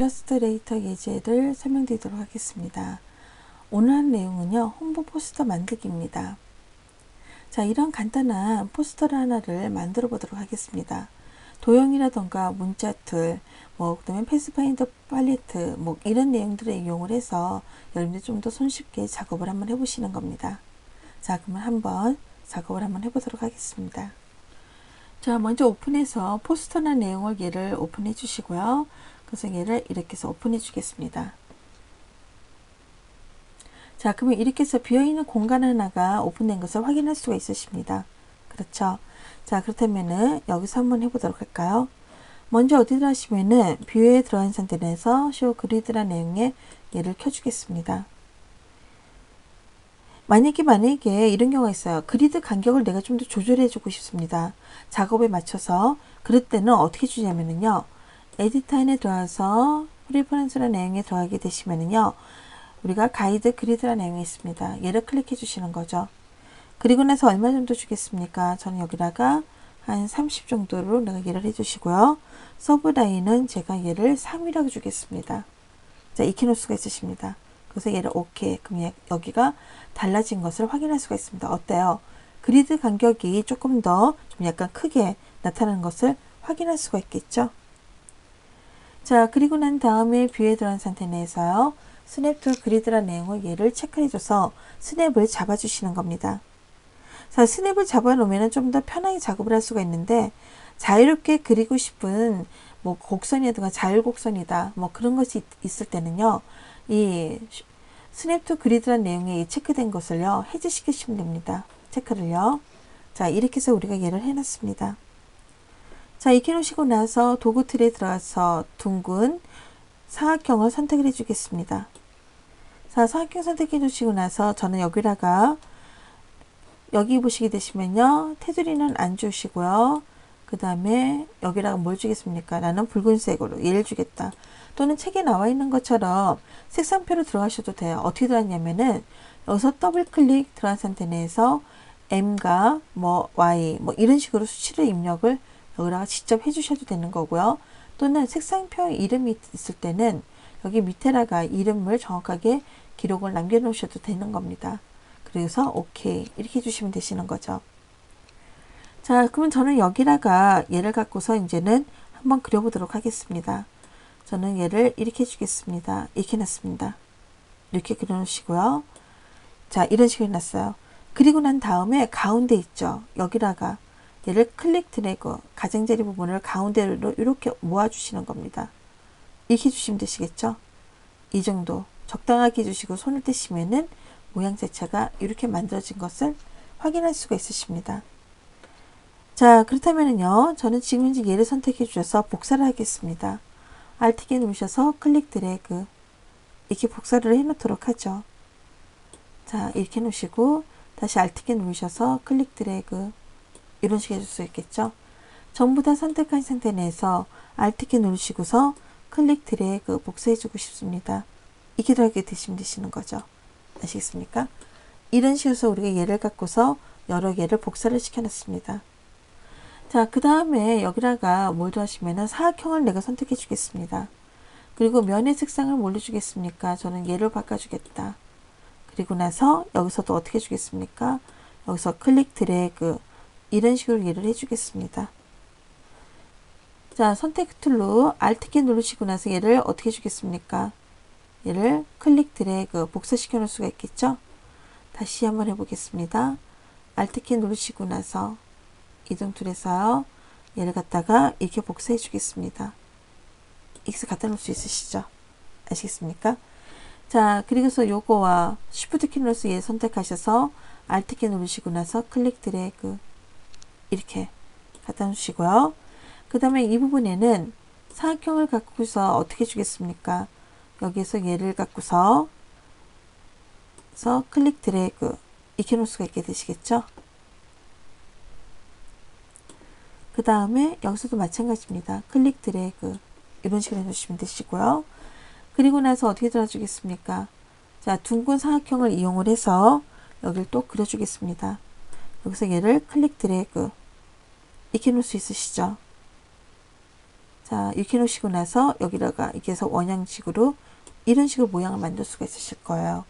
일러스트레이터 예제를 설명드리도록 하겠습니다. 오늘 한 내용은요, 홍보 포스터 만들기입니다. 자, 이런 간단한 포스터를 하나를 만들어 보도록 하겠습니다. 도형이라던가 문자 툴, 그다음에 패스파인더 팔레트, 이런 내용들을 이용을 해서 여러분들이 좀 더 손쉽게 작업을 한번 해보시는 겁니다. 자, 그러면 한번 작업을 한번 해보도록 하겠습니다. 자, 먼저 오픈해서 포스터나 내용을 얘를 오픈해 주시고요. 그래서 얘를 이렇게 해서 오픈해 주겠습니다. 자, 그러면 이렇게 해서 비어있는 공간 하나가 오픈된 것을 확인할 수가 있으십니다. 그렇죠? 자, 그렇다면은 여기서 한번 해보도록 할까요? 먼저 어디 들어가시면은 뷰에 들어간 상태에서 쇼 그리드라는 내용에 얘를 켜주겠습니다. 만약에 이런 경우가 있어요. 그리드 간격을 내가 좀 더 조절해 주고 싶습니다. 작업에 맞춰서. 그럴 때는 어떻게 주냐면요. 에디터 안에 들어와서 프리퍼런스라는 내용에 들어가게 되시면은요. 우리가 가이드 그리드라는 내용이 있습니다. 얘를 클릭해 주시는 거죠. 그리고 나서 얼마 정도 주겠습니까? 저는 여기다가 한 30 정도로 내가 얘를 해주시고요. 서브라인은 제가 얘를 3이라고 주겠습니다. 자, 익혀놓을 수가 있으십니다. 그래서 얘를 OK. 그럼 여기가 달라진 것을 확인할 수가 있습니다. 어때요? 그리드 간격이 조금 더 좀 약간 크게 나타나는 것을 확인할 수가 있겠죠? 자, 그리고 난 다음에 뷰에 들어간 상태 내에서요. 스냅 툴 그리드라는 내용을 얘를 체크해줘서 스냅을 잡아주시는 겁니다. 자, 스냅을 잡아놓으면 좀 더 편하게 작업을 할 수가 있는데 자유롭게 그리고 싶은 곡선이라든가 자율곡선이다 그런 것이 있을 때는요. 이 스냅 툴 그리드라는 내용에 체크된 것을요. 해제시키시면 됩니다. 체크를요. 자, 이렇게 해서 우리가 얘를 해놨습니다. 자, 익혀 놓으시고 나서 도구 틀에 들어가서 둥근 사각형을 선택을 해 주겠습니다. 자, 사각형 선택해 주시고 나서 저는 여기다가 여기 보시게 되시면요. 테두리는 안 주시고요. 그 다음에 여기다가 뭘 주겠습니까? 나는 붉은색으로 얘를 주겠다. 또는 책에 나와 있는 것처럼 색상표로 들어가셔도 돼요. 어떻게 들어갔냐면은 여기서 더블 클릭 들어간 상태 내에서 M과 Y 이런 식으로 수치를 입력을 여기다가 직접 해주셔도 되는 거고요. 또는 색상표 이름이 있을 때는 여기 밑에다가 이름을 정확하게 기록을 남겨 놓으셔도 되는 겁니다. 그래서 OK 이렇게 해주시면 되시는 거죠. 자, 그러면 저는 여기다가 얘를 갖고서 이제는 한번 그려보도록 하겠습니다. 저는 얘를 이렇게 해주겠습니다. 이렇게 놨습니다. 이렇게 그려놓으시고요. 자, 이런 식으로 해놨어요. 그리고 난 다음에 가운데 있죠. 여기다가 얘를 클릭 드래그 가장자리 부분을 가운데로 이렇게 모아주시는 겁니다. 이렇게 해주시면 되시겠죠? 이 정도 적당하게 해주시고 손을 떼시면은 모양 자체가 이렇게 만들어진 것을 확인할 수가 있으십니다. 자, 그렇다면요. 저는 지금 현재 얘를 선택해 주셔서 복사를 하겠습니다. Alt키 누르셔서 클릭 드래그 이렇게 복사를 해 놓도록 하죠. 자, 이렇게 해 놓으시고 다시 Alt키 누르셔서 클릭 드래그 이런 식으로 해줄 수 있겠죠. 전부 다 선택한 상태 내에서 Alt키 누르시고서 클릭 드래그 복사해 주고 싶습니다. 이렇게 들어가게 되시는 거죠. 아시겠습니까? 이런 식으로 우리가 얘를 갖고서 여러 개를 복사를 시켜놨습니다. 자, 그 다음에 여기다가 뭘 더하시면은 사각형을 내가 선택해 주겠습니다. 그리고 면의 색상을 뭘로 주겠습니까? 저는 얘를 바꿔주겠다. 그리고 나서 여기서도 어떻게 주겠습니까? 여기서 클릭 드래그 이런 식으로 얘를 해주겠습니다. 자, 선택 툴로 Alt키 누르시고 나서 얘를 어떻게 주겠습니까? 얘를 클릭 드래그 복사시켜 놓을 수가 있겠죠? 다시 한번 해보겠습니다. Alt키 누르시고 나서 이동 툴에서요. 얘를 갖다가 이렇게 복사해 주겠습니다. X 갖다 놓을 수 있으시죠? 아시겠습니까? 자, 그리고서 요거와 Shift 키 눌러서 얘 선택하셔서 Alt 키 누르시고 나서 클릭 드래그 이렇게 갖다 놓으시고요. 그 다음에 이 부분에는 사각형을 갖고서 어떻게 주겠습니까? 여기에서 얘를 갖고서 클릭 드래그 익혀 놓을 수가 있게 되시겠죠? 그 다음에 여기서도 마찬가지입니다. 클릭 드래그 이런 식으로 해주시면 되시고요. 그리고 나서 어떻게 들어주겠습니까? 자, 둥근 사각형을 이용을 해서 여기를 또 그려주겠습니다. 여기서 얘를 클릭 드래그 익혀 놓을 수 있으시죠? 자, 이렇게 놓으시고 나서 여기다가 이렇게 해서 원형식으로 이런 식으로 모양을 만들 수가 있으실 거예요.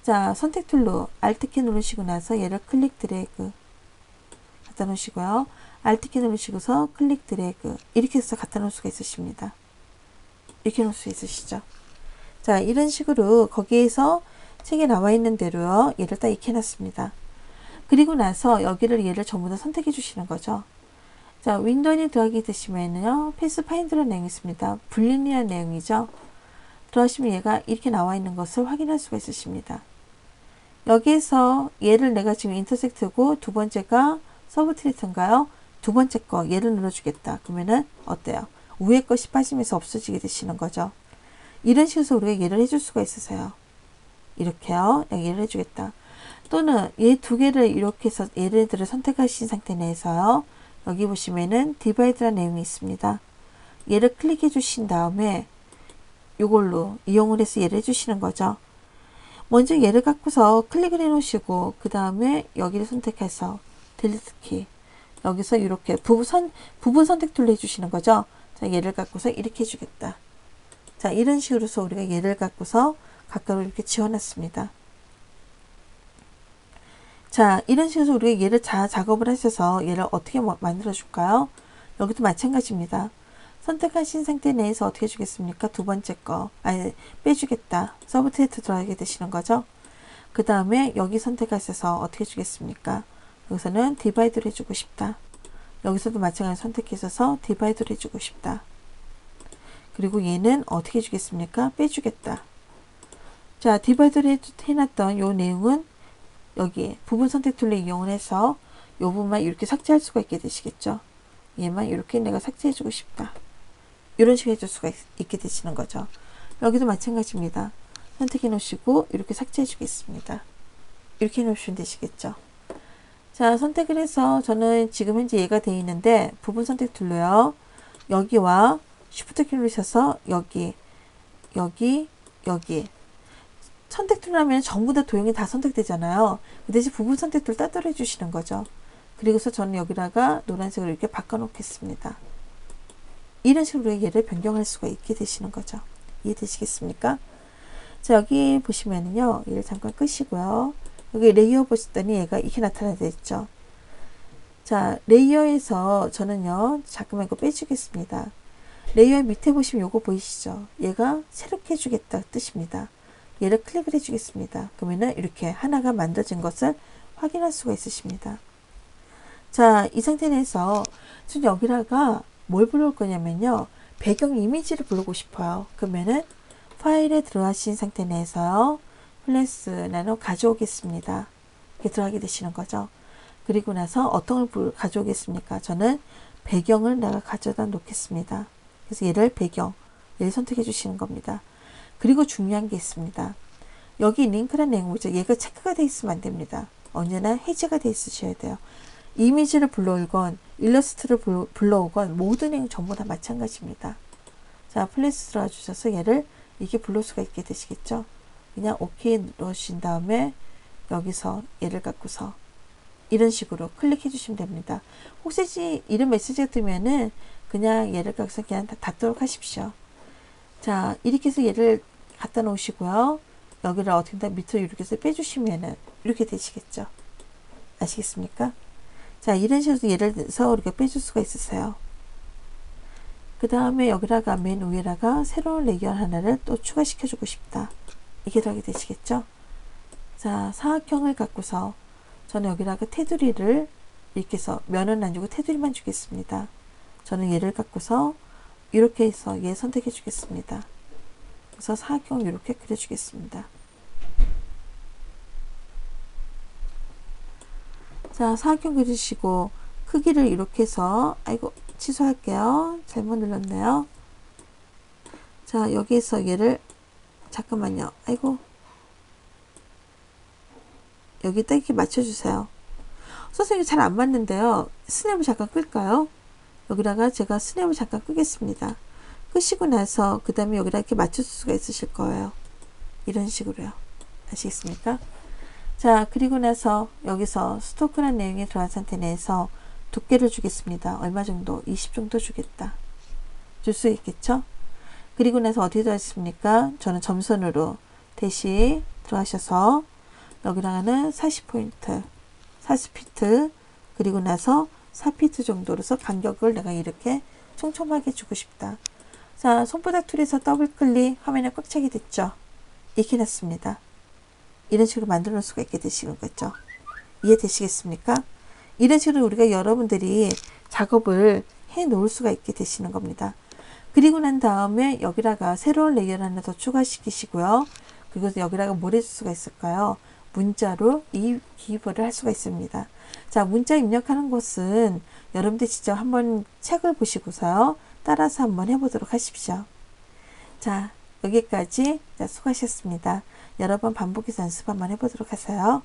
자, 선택 툴로 Alt키 누르시고 나서 얘를 클릭 드래그 갖다 놓으시고요. Alt키 누르시고서 클릭 드래그 이렇게 해서 갖다 놓을 수가 있으십니다. 이렇게 놓을 수 있으시죠. 자, 이런 식으로 거기에서 책에 나와 있는 대로요. 얘를 딱 이렇게 해놨습니다. 그리고 나서 여기를 얘를 전부 다 선택해 주시는 거죠. 자, 윈도우에 들어가게 되시면요. 패스파인드라는 내용이 있습니다. 불린이라는 내용이죠. 들어가시면 얘가 이렇게 나와 있는 것을 확인할 수가 있으십니다. 여기에서 얘를 내가 지금 인터섹트고 두 번째가 서브트리트인가요? 두 번째 거 얘를 눌러주겠다. 그러면은 어때요? 위에 것이 빠지면서 없어지게 되시는 거죠. 이런 식으로 우리가 얘를 해줄 수가 있으세요. 이렇게요. 얘를 해주겠다. 또는 얘 두 개를 이렇게 해서 얘네들을 선택하신 상태 내에서요. 여기 보시면은 디바이드라는 내용이 있습니다. 얘를 클릭해 주신 다음에 이걸로 이용을 해서 얘를 해주시는 거죠. 먼저 얘를 갖고서 클릭을 해 놓으시고 그 다음에 여기를 선택해서 딜리트 키 여기서 이렇게 부분 선택 툴로 해주시는 거죠. 자, 얘를 갖고서 이렇게 해주겠다. 자, 이런 식으로서 우리가 얘를 갖고서 가까이 이렇게 지워놨습니다. 자, 이런 식으로 우리가 얘를 작업을 하셔서 얘를 어떻게 만들어 줄까요? 여기도 마찬가지입니다. 선택하신 상태 내에서 어떻게 해주겠습니까? 두 번째 거, 빼주겠다. 서브트리트 들어가게 되시는 거죠. 그 다음에 여기 선택하셔서 어떻게 해주겠습니까? 여기서는 디바이드를 해주고 싶다. 여기서도 마찬가지로 선택해서 디바이드를 해주고 싶다. 그리고 얘는 어떻게 해주겠습니까? 빼주겠다. 자, 디바이드를 해놨던 요 내용은 여기 부분 선택 툴을 이용을 해서 이 부분만 이렇게 삭제할 수가 있게 되시겠죠. 얘만 이렇게 내가 삭제해주고 싶다. 이런 식으로 해줄 수가 있게 되시는 거죠. 여기도 마찬가지입니다. 선택해 놓으시고 이렇게 삭제해 주겠습니다. 이렇게 해 놓으시면 되시겠죠. 자, 선택을 해서 저는 지금 현재 얘가 되어 있는데 부분 선택 툴로요. 여기와 쉬프트 키 누르셔서 여기 선택 툴 하면 전부 다 도형이 다 선택되잖아요. 그 대신 부분 선택 툴 따로 해주시는 거죠. 그리고서 저는 여기다가 노란색으로 이렇게 바꿔 놓겠습니다. 이런 식으로 얘를 변경할 수가 있게 되시는 거죠. 이해되시겠습니까? 자, 여기 보시면은요. 얘를 잠깐 끄시고요. 여기 레이어 보시더니 얘가 이렇게 나타나게 있죠. 자, 레이어에서 저는요. 잠깐만 이거 빼주겠습니다. 레이어 밑에 보시면 요거 보이시죠? 얘가 새롭게 해주겠다 뜻입니다. 얘를 클릭을 해주겠습니다. 그러면은 이렇게 하나가 만들어진 것을 확인할 수가 있으십니다. 자, 이 상태 내에서 지금 여기다가 뭘 불러올 거냐면요. 배경 이미지를 부르고 싶어요. 그러면은 파일에 들어가신 상태 내에서요. 플래스 나눠 가져오겠습니다. 이렇게 들어가게 되시는 거죠. 그리고 나서 어떤 걸 가져오겠습니까? 저는 배경을 내가 가져다 놓겠습니다. 그래서 얘를 얘를 선택해 주시는 겁니다. 그리고 중요한 게 있습니다. 여기 링크라는 내용 보죠. 얘가 체크가 되어 있으면 안 됩니다. 언제나 해제가 되어 있으셔야 돼요. 이미지를 불러오건 일러스트를 불러오건 모든 내용 전부 다 마찬가지입니다. 자, 플래스 들어가 주셔서 얘를 이게 불러올 수가 있게 되시겠죠. 그냥 OK 누르신 다음에 여기서 얘를 갖고서 이런 식으로 클릭해 주시면 됩니다. 혹시 이런 메시지가 뜨면은 그냥 얘를 갖고서 그냥 닫도록 하십시오. 자, 이렇게 해서 얘를 갖다 놓으시고요. 여기를 어떻게 밑으로 이렇게 해서 빼주시면은 이렇게 되시겠죠. 아시겠습니까? 자, 이런 식으로 예를 들어서 우리가 빼줄 수가 있으세요. 그 다음에 여기다가 맨 위에다가 새로운 레이어 하나를 또 추가시켜 주고 싶다. 이게 들어가게 되시겠죠. 자, 사각형을 갖고서 저는 여기다가 테두리를 이렇게 해서 면은 안 주고 테두리만 주겠습니다. 저는 얘를 갖고서 이렇게 해서 얘 선택해 주겠습니다. 그래서 사각형을 이렇게 그려 주겠습니다. 자, 사각형 그리시고 크기를 이렇게 해서 취소할게요. 잘못 눌렀네요. 자, 여기에서 얘를 잠깐만요. 여기 딱 이렇게 맞춰주세요. 선생님이 잘 안 맞는데요. 스냅을 잠깐 끌까요? 여기다가 제가 스냅을 잠깐 끄겠습니다. 끄시고 나서 그 다음에 여기다 이렇게 맞출 수가 있으실 거예요. 이런 식으로요. 아시겠습니까? 자, 그리고 나서 여기서 스토크라는 내용이 들어간 상태 내에서 두께를 주겠습니다. 얼마 정도? 20 정도 주겠다. 줄 수 있겠죠. 그리고 나서 어디 들어가십니까? 저는 점선으로 대시 들어가셔서 여기다가는 40포인트 40피트 그리고 나서 4피트 정도로서 간격을 내가 이렇게 촘촘하게 주고 싶다. 자, 손바닥 툴에서 더블 클릭 화면에 꽉 차게 됐죠. 이렇게 났습니다. 이런 식으로 만들어 놓을 수가 있게 되시는 거죠. 이해되시겠습니까? 이런 식으로 우리가 여러분들이 작업을 해 놓을 수가 있게 되시는 겁니다. 그리고 난 다음에 여기다가 새로운 레이어를 하나 더 추가시키시고요. 그리고 여기다가 뭘 해줄 수가 있을까요? 문자로 이 기입을 할 수가 있습니다. 자, 문자 입력하는 것은 여러분들 직접 한번 책을 보시고서 따라서 한번 해보도록 하십시오. 자, 여기까지 수고하셨습니다. 여러 번 반복해서 연습 한번 해보도록 하세요.